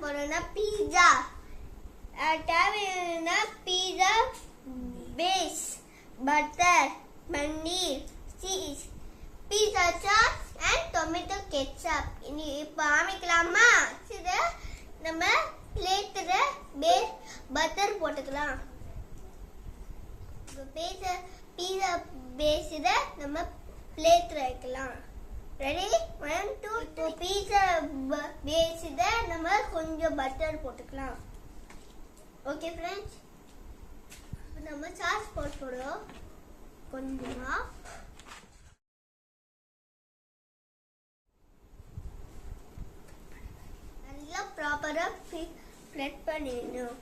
போறோம்னா பீஸா. தேவையான pizza base, butter, paneer, cheese, pizza sauce and tomato ketchup. இப்போ ஆரம்பிக்கலாமா? இதை நம்ம பிளேட்ல பட்டர் போட்டுக்கலாம். பீஸா பேஸ் இதை நம்ம பிளேட்ல வைக்கலாம். ரெடி? 1 2 இப்போ பீஸா பேஸ் இதை நம்ம கொஞ்சம் பட்டர் போட்டுக்கலாம். ஓகே ஃப்ரெண்ட்ஸ், இப்போ நம்ம சாஸ் போடுறோம் கொஞ்சமா. நல்லா ப்ராப்பரா ஸ்ப்ரெட் பண்ணிடணும்.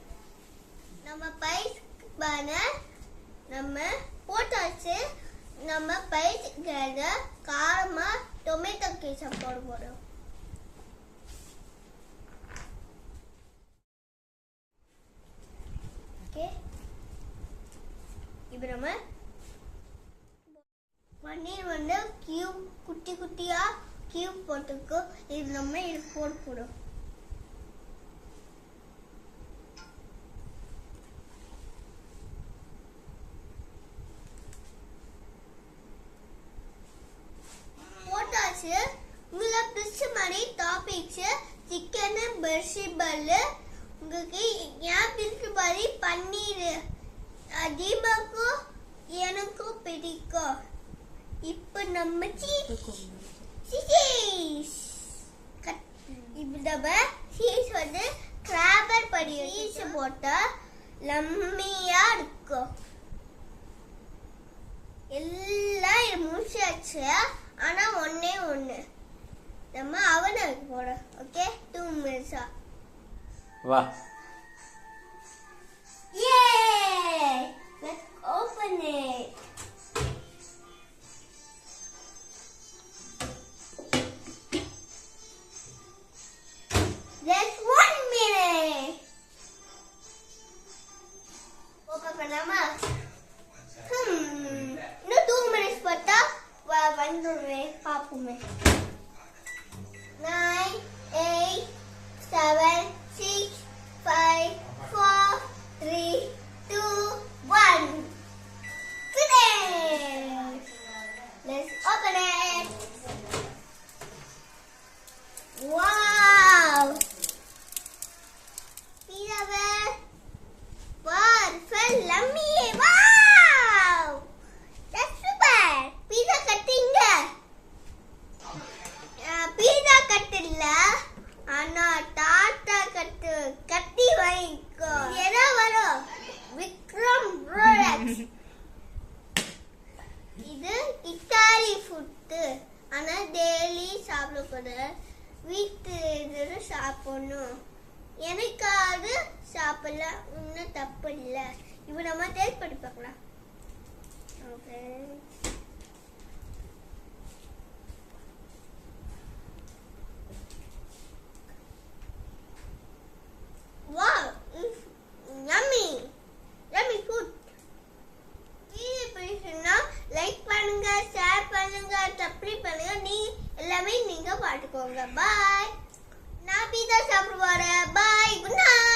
நம்ம பைஸ் பண்ண நம்ம போட்டாச்சு. நம்ம பைஸ்ல காரமா டொமேட்டோ கெச்சப் போட போறோம். ஓகே, இப்போ நம்ம பன்னீர் வந்து குட்டி குட்டியா கியூப் போட்டுக்கோ. இது நம்ம இது போடுறோம். உங்களுக்கு பிடிச்ச மாதிரி டாபிக்ஸ் சிக்கன், வெஜிடபிள், உங்களுக்கு ஏன் பிடிச்ச மாதிரி பன்னீர் தீபாக்கும் எனக்கும் பிடிக்கும். இப்போ நம்ம சீஸ் வந்து கிராபர் படி சீஸ் போட்டா லம்மியா இருக்கும். எல்லாம் முடிச்சாச்சு. ஆனா ஒண்ணே ஒண்ணு நம்ம அவனுக்கு போறோம். ஓகே, 2 minutes வா. Yay! Let's open it. Just 1 minute. Open பண்ணாமா? இன்னும் 2 minutes போட்டா வந்துடுவே. பாப்போமே. 9 8 7 6 5 4 3 2 1. Finish. Let's open it. Wow. Pizza. Wow, felt yummy. Wow. That's super. Pizza cutting. Pizza cut இல்ல, ஆனா டாட்டா கட்டி வாங்கிக்கோ. எதா வரும்? விக்ரம் ப்ராடக்ட்ஸ். இது இத்தாலி ஃபுட். ஆனா டெய்லி சாப்பிடக்கூடாது. வீட்டு சாப்பிடணும். எனக்காவது சாப்பிடலாம், ஒன்றும் தப்பு இல்லை. இப்போ நம்ம டேஸ்ட் பண்ணி பார்க்கலாம். Okay, wow, yummy food. Video பிடிச்சிருந்தா லைக் பண்ணுங்க, ஷேர் பண்ணுங்க, சப்ஸ்கிரைப் பண்ணுங்க. எல்லாமே நீங்க பாத்துக்கோங்க. பாய். நான் பீஸா சாப்பிட போறேன். பாய், குட் நைட்.